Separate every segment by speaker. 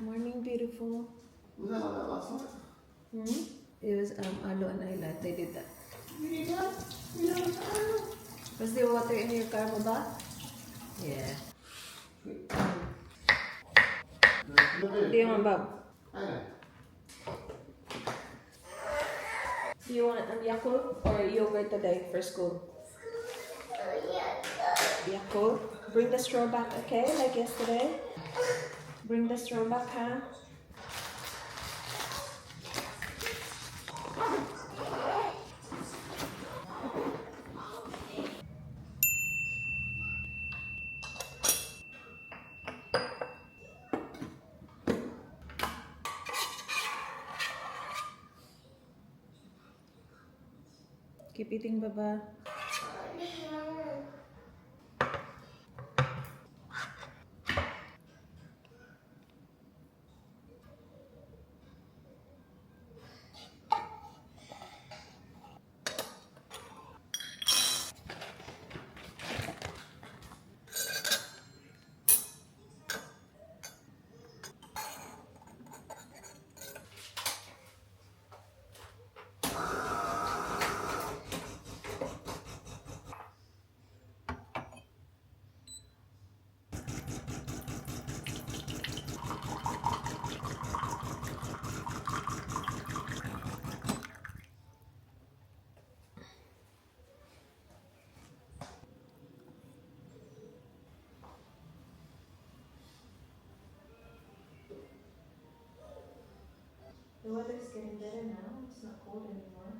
Speaker 1: Morning, beautiful.
Speaker 2: Was that like that last night?
Speaker 1: Hmm? It was Arlo and Ayla. They did that.
Speaker 2: You did that? You know what?
Speaker 1: Was there water in your car, Baba? Yeah. Do you want, Bob? Do you want Yakult or yogurt today for school? Yakult. Bring the straw back, okay? Like yesterday. Bring the straw back, huh? Keep eating, Baba. The weather's getting better now. It's not cold anymore.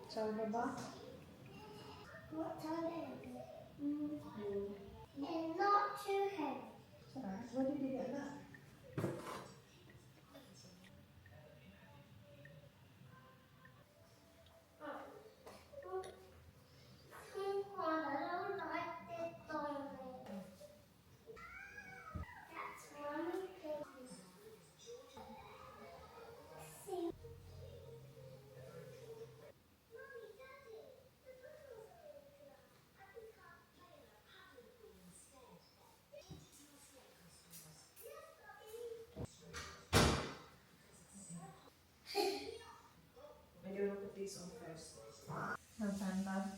Speaker 1: Sorry, Baba.
Speaker 3: What time is it? It's not too heavy.
Speaker 1: Sorry. Where did you get that?
Speaker 3: I don't like this toilet. That's one thing. See.
Speaker 1: I do want to put these on first. Well done, Bob.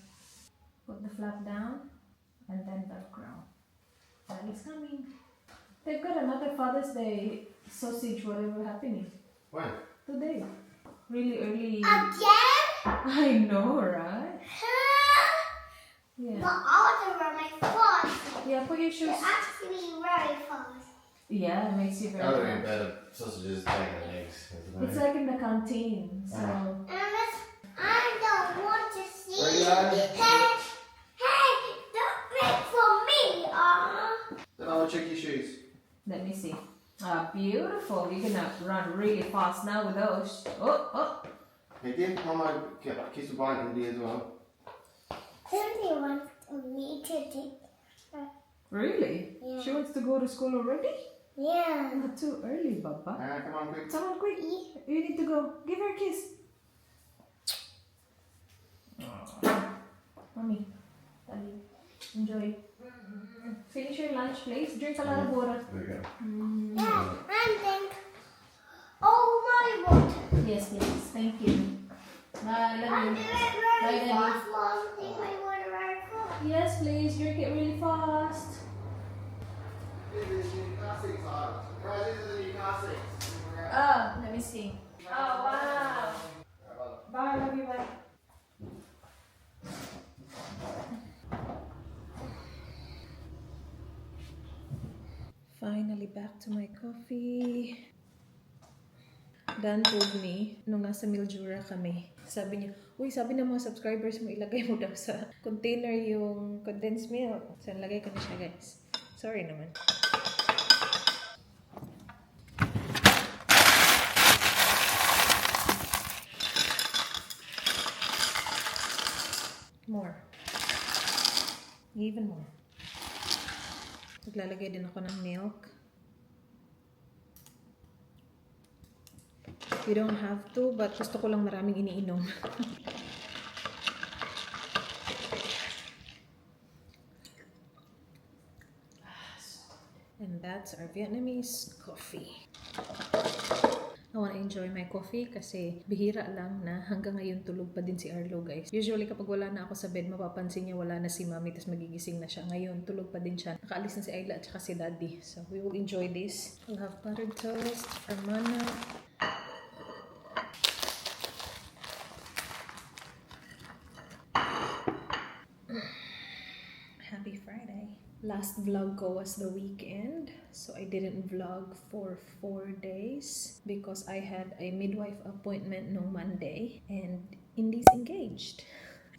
Speaker 1: Put the flap down and then the crown. Daddy's coming. They've got another Father's Day sausage, whatever happening
Speaker 2: When?
Speaker 1: today. Really early.
Speaker 3: Again?
Speaker 1: I know, right?
Speaker 3: But
Speaker 1: Yeah.
Speaker 3: I want to run my fast.
Speaker 1: Yeah, put your shoes.
Speaker 3: It's actually very fast.
Speaker 1: Yeah, it makes you very
Speaker 2: I would have been
Speaker 1: proud.
Speaker 2: better sausages, bacon, and eggs.
Speaker 1: It's like in the canteen, so.
Speaker 3: I don't want to see.
Speaker 2: Where you at?
Speaker 3: Hey, don't make for me.
Speaker 2: Then I'll check your shoes.
Speaker 1: Let me see. Ah, beautiful. You're gonna run really fast now with those. Oh.
Speaker 2: Hey, did Mama kiss the bite in as well?
Speaker 3: Somebody wants me to take.
Speaker 1: Really?
Speaker 3: Yeah.
Speaker 1: She wants to go to school already?
Speaker 3: Yeah.
Speaker 1: Not too early, Baba.
Speaker 2: Come on, quick.
Speaker 1: Come on, quick. You need to go. Give her a kiss. Mommy, Daddy, enjoy. Finish your lunch, please. Drink a lot of water.
Speaker 2: There you go.
Speaker 3: Yeah, and think. Oh, my water.
Speaker 1: Yes, please. Thank you. Bye, love
Speaker 3: I
Speaker 1: you.
Speaker 3: do it
Speaker 1: Bye,
Speaker 3: very
Speaker 1: Daddy.
Speaker 3: fast, Mom. Take my water very fast.
Speaker 1: Yes, please. Drink it really fast. Oh, let me see. Oh, wow. Bye, love you, bye. Finally back to my coffee. Dan told me, nung nasa Mildura kami, sabi niya, uy, sabi ng mga subscribers mo, ilagay mo daw sa container yung condensed milk. So, nalagay ko na siya, guys. Sorry naman. More. Even more. Naglalagay din ako ng milk. You don't have to, but gusto ko lang maraming iniinom. And that's our Vietnamese coffee. I want to enjoy my coffee kasi bihira lang na hanggang ngayon tulog pa din si Arlo, guys. Usually kapag wala na ako sa bed, mapapansin niya wala na si Mami tapos magigising na siya. Ngayon, tulog pa din siya. Nakaalis na si Ayla at saka si Daddy. So, we will enjoy this. We'll have buttered toast for Mana. Happy Friday. Last vlog ko was the weekend, so I didn't vlog for 4 days because I had a midwife appointment no Monday and Indy's engaged.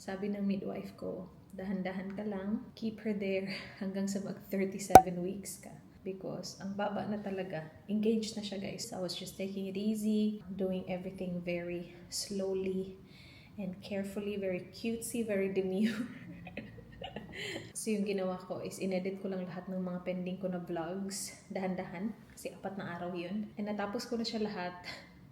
Speaker 1: Sabi ng midwife ko, dahan-dahan ka lang, keep her there hanggang sa mag 37 weeks ka. Because ang baba na talaga, engaged na siya, guys. I was just taking it easy, doing everything very slowly and carefully, very cutesy, very demure. So yung ginawa ko is inedit ko lang lahat ng mga pending ko na vlogs, dahan-dahan, kasi 4 na araw yun. And natapos ko na siya lahat.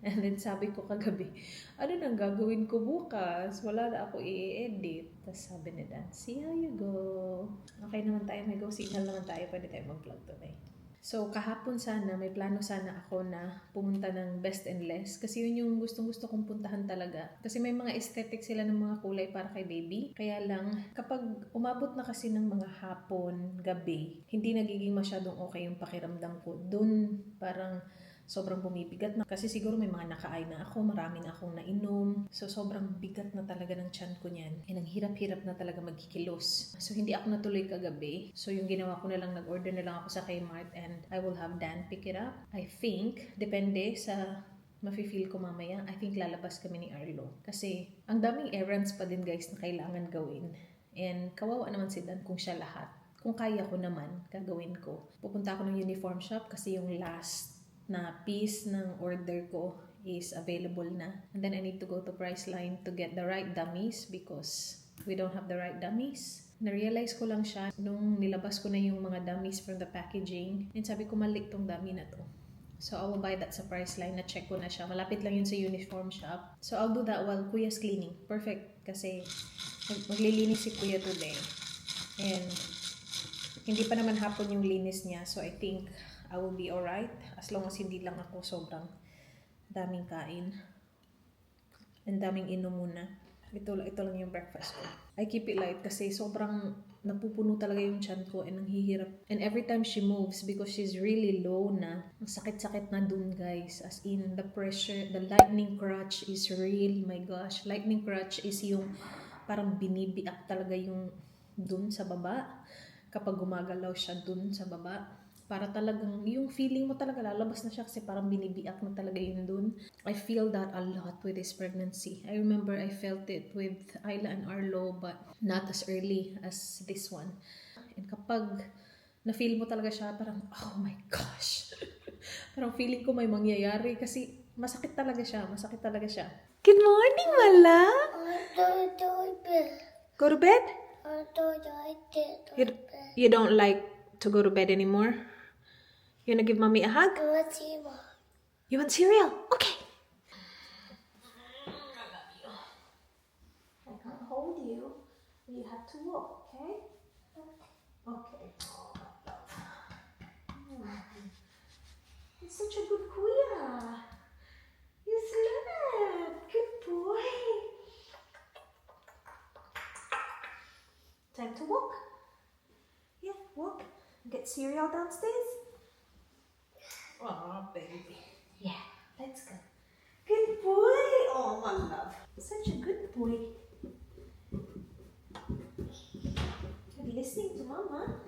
Speaker 1: And then sabi ko kagabi, ano nang gagawin ko bukas? Wala na ako i-edit. Tapos sabi ni Dan, see how you go. Okay naman tayo, may go signal naman tayo, pwede tayo mag-vlog today. So, kahapon sana, may plano sana ako na pumunta ng Best and Less. Kasi yun yung gustong-gusto kong puntahan talaga. Kasi may mga aesthetic sila ng mga kulay para kay baby. Kaya lang, kapag umabot na kasi ng mga hapon, gabi, hindi nagiging masyadong okay yung pakiramdam ko. Doon, parang sobrang bumibigat na. Kasi siguro may mga nakaay na ako, marami na akong nainom. So, sobrang bigat na talaga ng tiyan ko niyan. And ang hirap-hirap na talaga magkikilos. So, hindi ako natuloy kagabi. So, yung ginawa ko na lang, nag-order na lang ako sa Kmart and I will have Dan pick it up. I think, depende sa mafe-feel ko mamaya, I think lalabas kami ni Arlo. Kasi, ang daming errands pa din, guys, na kailangan gawin. And kawawa naman si Dan kung siya lahat. Kung kaya ko naman, gagawin ko. Pupunta ako ng uniform shop kasi yung last na piece ng order ko is available na. And then I need to go to Priceline to get the right dummies because we don't have the right dummies. Na-realize ko lang siya nung nilabas ko na yung mga dummies from the packaging. And sabi ko, mali tong dummy na to. So I will buy that sa Priceline. Na-check ko na siya. Malapit lang yun sa uniform shop. So I'll do that while Kuya's cleaning. Perfect. Kasi maglilinis si Kuya today. And hindi pa naman hapon yung linis niya. So I think I will be alright as long as hindi lang ako sobrang daming kain and daming inom muna. Ito lang yung breakfast ko. I keep it light kasi sobrang napupuno talaga yung tiyan ko and nanghihirap. And every time she moves, because she's really low na, ang sakit-sakit na dun, guys. As in, the pressure, the lightning crutch is real. My gosh, lightning crutch is yung parang binibiak talaga yung dun sa baba. Kapag gumagalaw siya dun sa baba, para talagang, yung feeling mo talaga lalabas na siya kasi parang binibiak na talaga yun dun. I feel that a lot with this pregnancy. I remember I felt it with Ayla and Arlo but not as early as this one. And kapag na-feel mo talaga siya, parang, oh my gosh. Parang feeling ko may mangyayari kasi masakit talaga siya. Good morning, Mala! Go to bed? You don't like to go to bed anymore? You wanna give mommy a hug? You want cereal? Okay. I can't hold you. You have to walk, okay? Okay. You're such a good kuya. You slept. Good boy. Time to walk. Yeah, walk. Get cereal downstairs. Oh, baby. Yeah, let's go. Good boy. Oh, my love. Such a good boy. You're listening to Mama.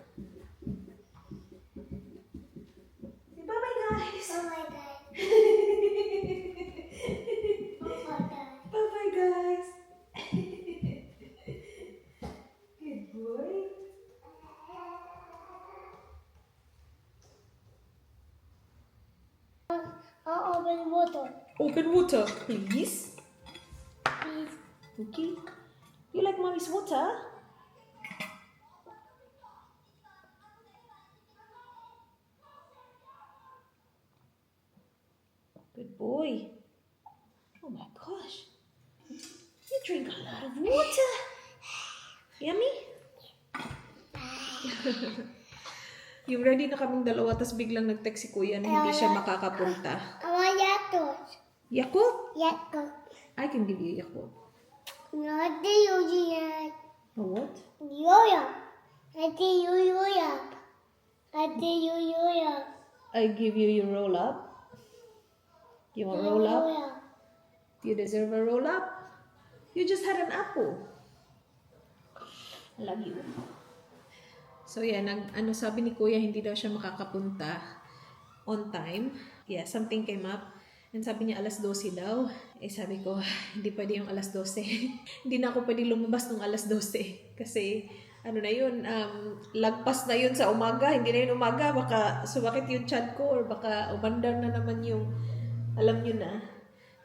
Speaker 1: Say bye-bye, guys. Bye-bye, guys. Good boy.
Speaker 3: I'll open water.
Speaker 1: Open water, please.
Speaker 3: Please.
Speaker 1: Okay. You like mommy's water? Good boy. Oh my gosh. You drink a lot of water. Yummy? Yung ready na kaming dalawa, tapos biglang nag-text si Kuya na hindi siya makakapunta.
Speaker 3: I want Yakult.
Speaker 1: Yakult?
Speaker 3: Yakult.
Speaker 1: I can give you Yakult.
Speaker 3: Not the Yoya.
Speaker 1: A what?
Speaker 3: Yoya. I think Yoya. I think Yoya.
Speaker 1: I give you your roll up. You want roll up? You deserve a roll up. You just had an apple. I love you. So yeah, sabi ni Kuya, hindi daw siya makakapunta on time. Yeah, something came up. And sabi niya alas 12 daw. Eh sabi ko, hindi pwede yung alas 12. Hindi na ako pwede lumabas ng alas 12. Kasi ano na yun, lagpas na yun sa umaga. Hindi na yun umaga. Baka sumakit yung chat ko or baka umandar na naman yung alam nyo na.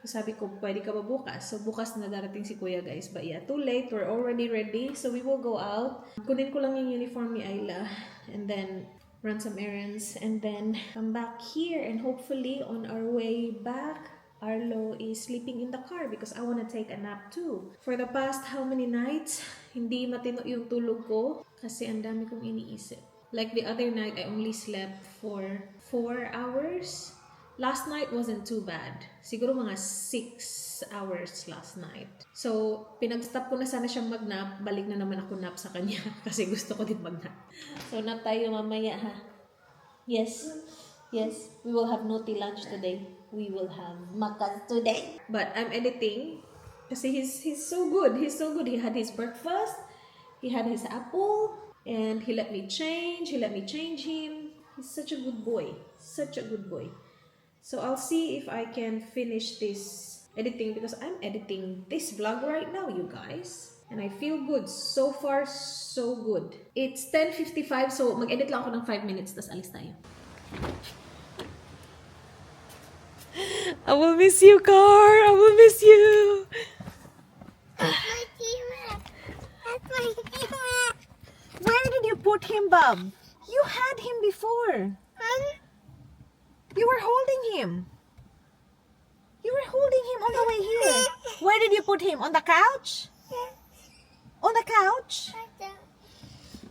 Speaker 1: So sabi ko, pwede ka ba bukas? So bukas na darating si Kuya guys. But yeah, too late. We're already ready. So we will go out. Kunin ko lang yung uniform ni Ayla. And then run some errands. And then come back here. And hopefully on our way back, Arlo is sleeping in the car because I want to take a nap too. For the past how many nights, hindi matino yung tulog ko kasi ang dami kong iniisip. Like the other night, I only slept for 4 hours. Last night wasn't too bad. Siguro mga 6 hours last night. So, pinag-stop ko na sana siyang mag-nap. Balik na naman ako nap sa kanya kasi gusto ko din mag-nap. So, nap tayo mamaya ha. Yes. Yes. We will have naughty lunch today. We will have makan today. But I'm editing kasi he's so good. He's so good. He had his breakfast. He had his apple. And he let me change. He let me change him. He's such a good boy. Such a good boy. So I'll see if I can finish this editing because I'm editing this vlog right now, you guys. And I feel good. So far, so good. It's 10:55, so mag-edit lang ako ng 5 minutes, tas alis tayo. I will miss you, Car. I will miss you.
Speaker 3: That's my T-Rex. That's my T-Rex.
Speaker 1: Where did you put him, Bob? You had him before. You were holding him. You were holding him on the way here. Where did you put him? On the couch? On the couch?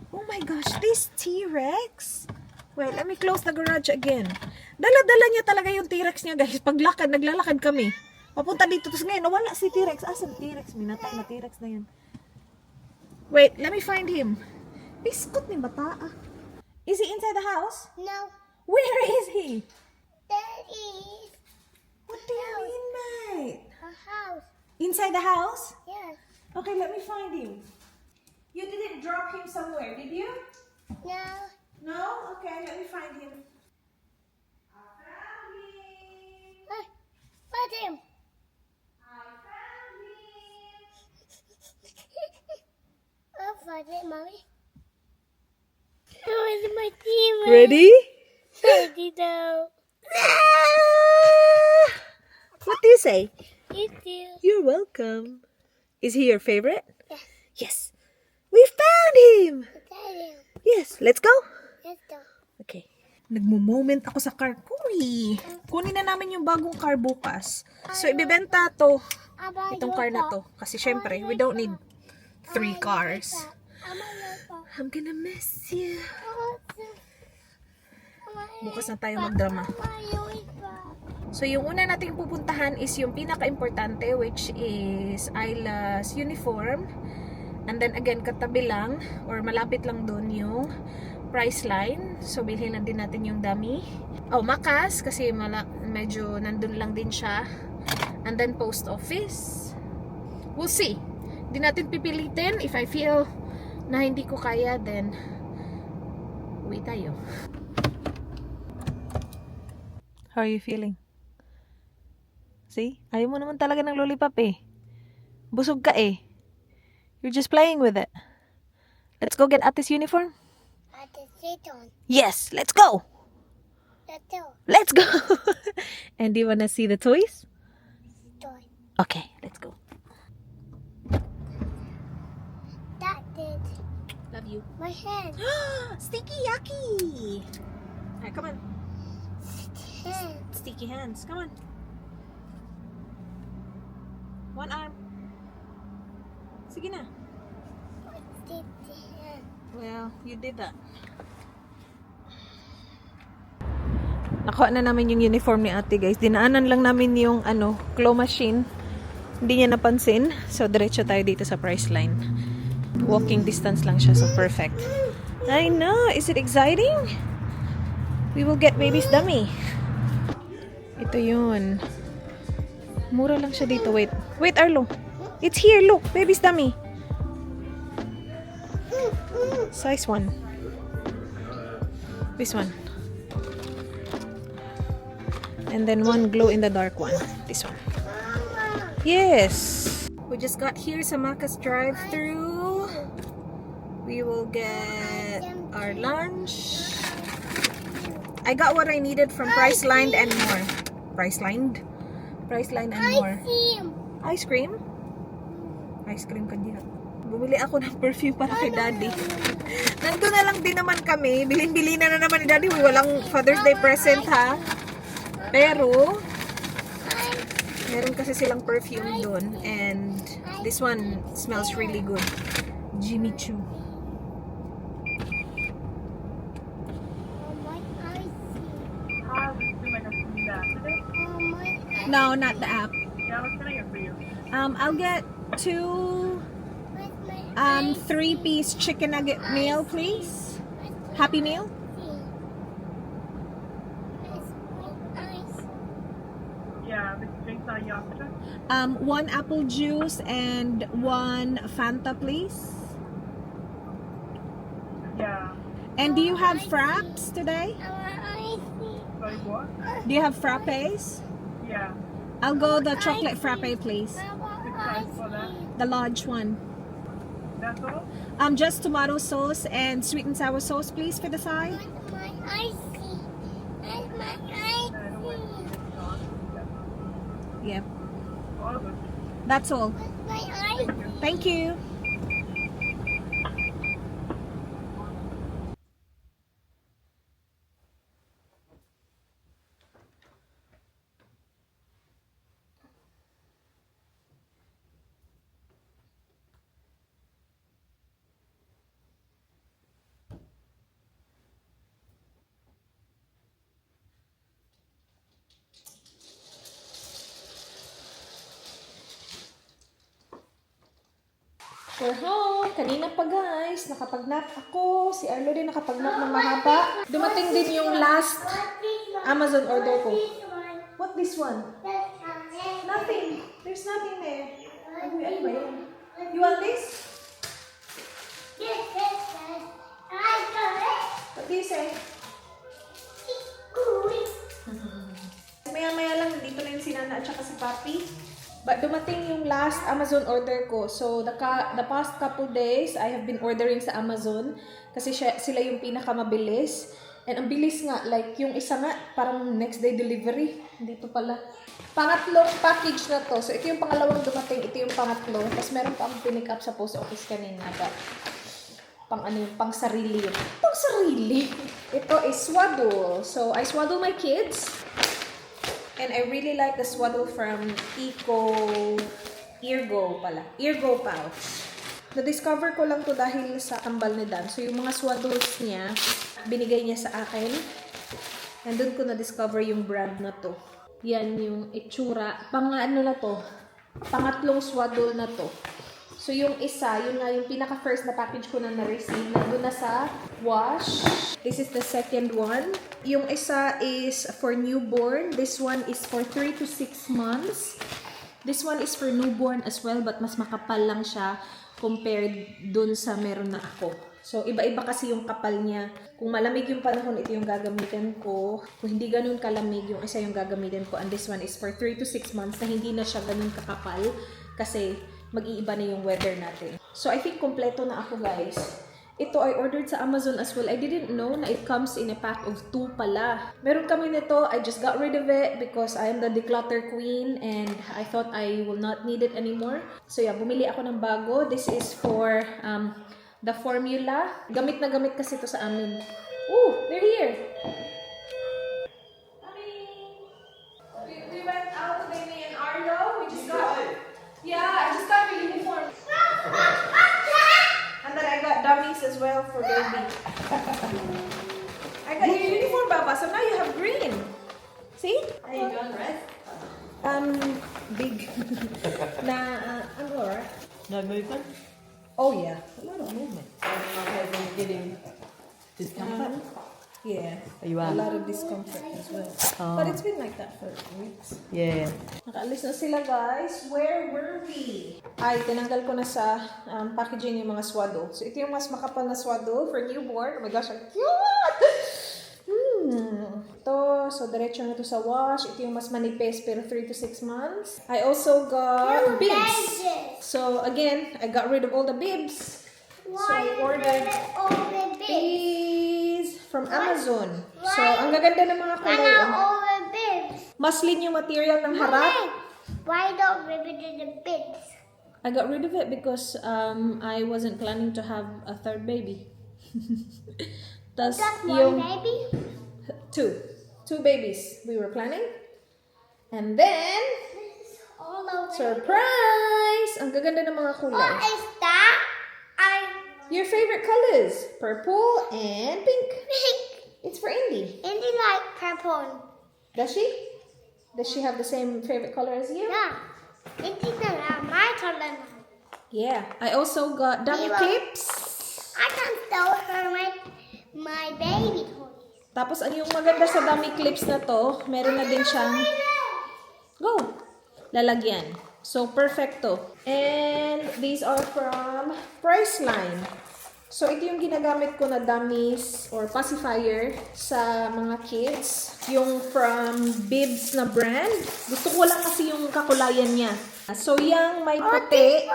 Speaker 1: Oh my gosh, this T-Rex. Wait, let me close the garage again. Dala-dala niya talaga yung T-Rex niya, guys. Paglakad, naglalakad kami. Papunta dito. Tapos ngayon, nawala si T-Rex. Asan T-Rex? Minatay na T-Rex na yan. Wait, let me find him. Biskot ni bata. Is he inside the house?
Speaker 3: No.
Speaker 1: Where is he?
Speaker 3: That is
Speaker 1: What do you mean, mate?
Speaker 3: a house.
Speaker 1: Inside the house?
Speaker 3: Yes.
Speaker 1: Okay, let me find him. You didn't drop him somewhere, did you?
Speaker 3: No.
Speaker 1: No? Okay, let me find him. I found him.
Speaker 3: Put him.
Speaker 1: I found him.
Speaker 3: I'll find it, Mommy. Where's my T-Rex?
Speaker 1: Ready?
Speaker 3: Ready now.
Speaker 1: What do you say?
Speaker 3: You do.
Speaker 1: You're welcome. Is he your favorite?
Speaker 3: Yes.
Speaker 1: Yes. We found him.
Speaker 3: Got him.
Speaker 1: Yes, let's go.
Speaker 3: Let's go.
Speaker 1: Okay. Nagmo-moment ako sa car ko eh. Kunin na namin yung bagong car bukas. So, ibibenta to. Itong car na to. Kasi syempre, we don't need 3 cars. I'm gonna miss you. Bukas na tayo magdrama. So, yung una nating pupuntahan is yung pinaka-importante, which is Ayla's uniform. And then again, katabi lang, or malapit lang doon yung Priceline. So, bilhin na din natin yung dummy. Oh, Makas, kasi medyo nandun lang din siya. And then post office. We'll see. Hindi natin pipilitin. If I feel na hindi ko kaya, then uwi tayo. How are you feeling? See? Ayaw mo naman talaga ng lollipop eh. Busog ka eh. You're just playing with it. Let's go get Ate's uniform.
Speaker 3: At the sit on.
Speaker 1: Yes, let's go.
Speaker 3: Let's go.
Speaker 1: Let's go. And do you want to see the toys?
Speaker 3: Toy.
Speaker 1: Okay, let's go.
Speaker 3: That did.
Speaker 1: Love you.
Speaker 3: My hand.
Speaker 1: Sticky yucky. Alright, come on.
Speaker 3: Hand.
Speaker 1: Sticky hands. Come on. One arm. Sige na. Well, you did that. Nakuha na namin yung uniform ni ate, guys. Dinaanan lang namin yung claw machine. Hindi niya napansin. So, diretso tayo dito sa Priceline. Walking distance lang siya. So, perfect. I know. Is it exciting? We will get baby's dummy. Ito yun. Mura lang siya dito. Wait. Wait, Arlo. It's here. Look. Baby's dummy. Size 1. This one. And then one glow-in-the-dark one. This one. Yes! We just got here sa Macca's drive-thru. We will get our lunch. I got what I needed from Priceline and more. Priceline and more. Ice cream? Ice cream ka diyan. Bumili ako ng perfume para kay Daddy. Nandun na lang din naman kami. Bilin-bili na naman ni Daddy. Walang Father's Day present, ha? Pero, meron kasi silang perfume dun. And this one smells really good. Jimmy Choo. No, not the app. I'll get 2 3-piece chicken nugget meal, please. Happy Meal.
Speaker 4: Yeah, which drinks are you after?
Speaker 1: 1 apple juice and 1 Fanta, please.
Speaker 4: Yeah.
Speaker 1: And do you have fraps today?
Speaker 4: Sorry, what?
Speaker 1: Do you have frappes?
Speaker 4: Yeah.
Speaker 1: I'll go the chocolate frappe, please.
Speaker 4: Which size for that?
Speaker 1: The large one.
Speaker 4: That's all?
Speaker 1: Just tomato sauce and sweet and sour sauce, please, for the side.
Speaker 4: I don't want to get on.
Speaker 1: Yep.
Speaker 4: All good.
Speaker 1: That's all. Thank you. We're home. Kanina pa, guys. Nakapag-nap ako. Si Arlo din nakapag-nap ng mahaba. Dumating din yung last Amazon order ko. What this one? Nothing. There's nothing there. Ano ba yan? You want this? What do you say? Maya-maya lang, dito na yung sinana at saka si Papi. But dumating yung last Amazon order ko. So, the past couple days, I have been ordering sa Amazon. Kasi sila yung pinakamabilis. And ang bilis nga, like yung isa nga, parang next day delivery. Dito pala. Pangatlong package na to. So, ito yung pangalawang dumating. Ito yung pangatlo. Tapos meron pa akong pinick up sa post office kanina. But, pang sarili yun. Pang sarili. Ito is swaddle. So, I swaddle my kids. And I really like the swaddle from Eargo pouch. Na-discover ko lang to dahil sa kambal ni Dan. So, yung mga swaddles niya, binigay niya sa akin. And doon ko na-discover yung brand na to. Yan yung itsura. Pangatlong swaddle na to. So, yung isa, yun nga yung pinaka-first na package ko na na-receive. Nandun na sa wash. This is the second one. Yung isa is for newborn. This one is for 3 to 6 months. This one is for newborn as well, but mas makapal lang siya compared dun sa meron na ako. So, iba-iba kasi yung kapal niya. Kung malamig yung panahon, ito yung gagamitin ko. Kung hindi ganun kalamig, yung isa yung gagamitin ko. And this one is for 3 to 6 months na hindi na siya ganun kakapal. Kasi mag-iiba na yung weather natin. So, I think kompleto na ako, guys. Ito I ordered sa Amazon as well. I didn't know na it comes in a pack of 2 pala. Meron kami nito. I just got rid of it because I am the declutter queen and I thought I will not need it anymore. So, yeah, bumili ako ng bago. This is for the formula. Gamit na gamit kasi ito sa amin. Ooh, they're here! We went out today, me and Arlo. We just got... Yeah, Baba. So now you have green. See?
Speaker 5: Are you doing rest?
Speaker 1: Big. I'm alright.
Speaker 5: No movement?
Speaker 1: Oh yeah, a lot of movement.
Speaker 5: As in getting discomfort?
Speaker 1: Yeah.
Speaker 5: You
Speaker 1: A
Speaker 5: are?
Speaker 1: lot of discomfort as well.
Speaker 5: Oh.
Speaker 1: But it's been like that for weeks.
Speaker 5: Yeah.
Speaker 1: Nakaalis na sila guys. Where were we? Ay, tinanggal ko na sa packaging yung mga swaddle. So ito yung mas makapal na swaddle for newborn. Oh my gosh, ang cute! Ito, so diretso na to sa wash. Ito yung mas manipis pero 3 to 6 months. I also got bibs. So again, I got rid of all the bibs. So I ordered
Speaker 3: all the bits?
Speaker 1: these from Amazon. So ang gaganda ng mga
Speaker 3: Why
Speaker 1: kulay.
Speaker 3: not all the bits?
Speaker 1: Muslin yung material ng harap.
Speaker 3: Why don't we do the bits?
Speaker 1: I got rid of it because I wasn't planning to have a third baby. Tas
Speaker 3: Just one
Speaker 1: yung
Speaker 3: baby?
Speaker 1: two babies we were planning. And then
Speaker 3: All the way.
Speaker 1: surprise! Ang gaganda ng mga kulay.
Speaker 3: What is that?
Speaker 1: Your favorite colors, purple and pink.
Speaker 3: Pink.
Speaker 1: It's for Indy.
Speaker 3: Indy like purple.
Speaker 1: Does she? Does she have the same favorite color as you?
Speaker 3: Yeah. Indy's not my color now.
Speaker 1: Yeah. I also got dummy
Speaker 3: Milo.
Speaker 1: clips.
Speaker 3: I can show her my baby toys.
Speaker 1: Tapos ang yung maganda sa dummy clips na to, meron na din siyang lalagyan. So perfecto. And these are from Priceline. So ito yung ginagamit ko na dummies or pacifier sa mga kids. Yung from Bibs na brand. Gusto ko lang kasi yung kakulayan niya. So yung may puti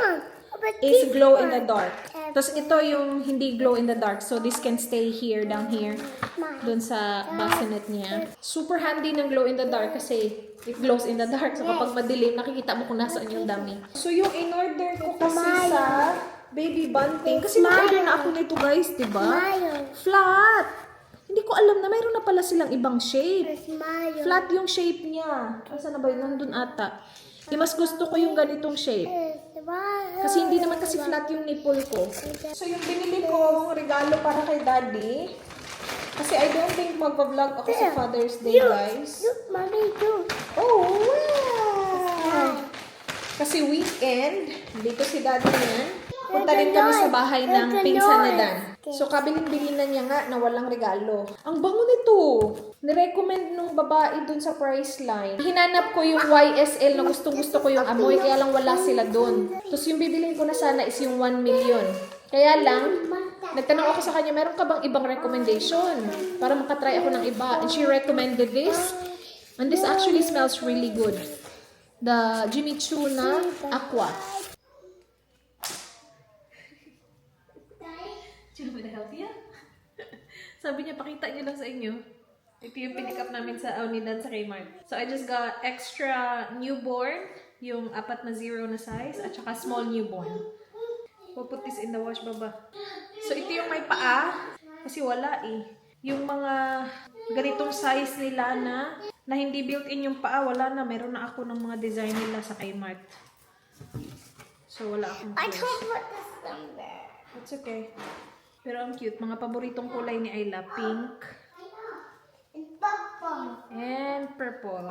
Speaker 1: is glow in the dark. Tapos ito yung hindi glow in the dark. So this can stay here, down here, dun sa bassinet niya. Super handy ng glow in the dark kasi it glows in the dark. So kapag madilim, nakikita mo kung nasaan yung dami. So yung in-order ko kasi sa baby bunting. Kasi nag-order na ako nito guys, diba? Flat! Hindi ko alam na mayroon na pala silang ibang shape.
Speaker 3: Smile.
Speaker 1: Flat yung shape niya. Saan na ba yun? Nandun ata. Mas gusto ko yung ganitong shape. Kasi hindi naman kasi flat yung nipple ko. So yung binili ko regalo para kay daddy. Kasi I don't think magpa-vlog ako sa Father's Day, guys.
Speaker 3: Look, mommy, too.
Speaker 1: Oh, wow! Kasi weekend, dito si daddy yan. Punta rin kami sa bahay ng pinsan ni Dan. So kabiling-bili na niya nga na walang regalo. Ang bango nito! Nirecommend nung babae dun sa Priceline. Hinanap ko yung YSL na gustong-gusto ko yung amoy, kaya lang wala sila dun. Tapos yung bibilin ko na sana is yung 1 million. Kaya lang, nagtanong ako sa kanya, meron ka bang ibang recommendation? Para makatry ako ng iba. And she recommended this. And this actually smells really good. The Jimmy Choo na Aqua. Do you want me to help you? Sabi niya, pakita niyo lang sa inyo. Ito yung pinick up namin sa Aunidan sa Kmart. So I just got extra newborn, yung 4 na 0 na size, at saka small newborn. We'll put this in the wash, baba. So ito yung may paa, kasi wala eh. Yung mga ganitong size nila na hindi built-in yung paa, wala na. Meron na ako ng mga design nila sa Kmart. So wala akong
Speaker 3: I
Speaker 1: choice.
Speaker 3: don't put this somewhere.
Speaker 1: It's okay. Pero ang cute. Mga paboritong kulay ni Ayla. Pink
Speaker 3: And purple.
Speaker 1: and purple.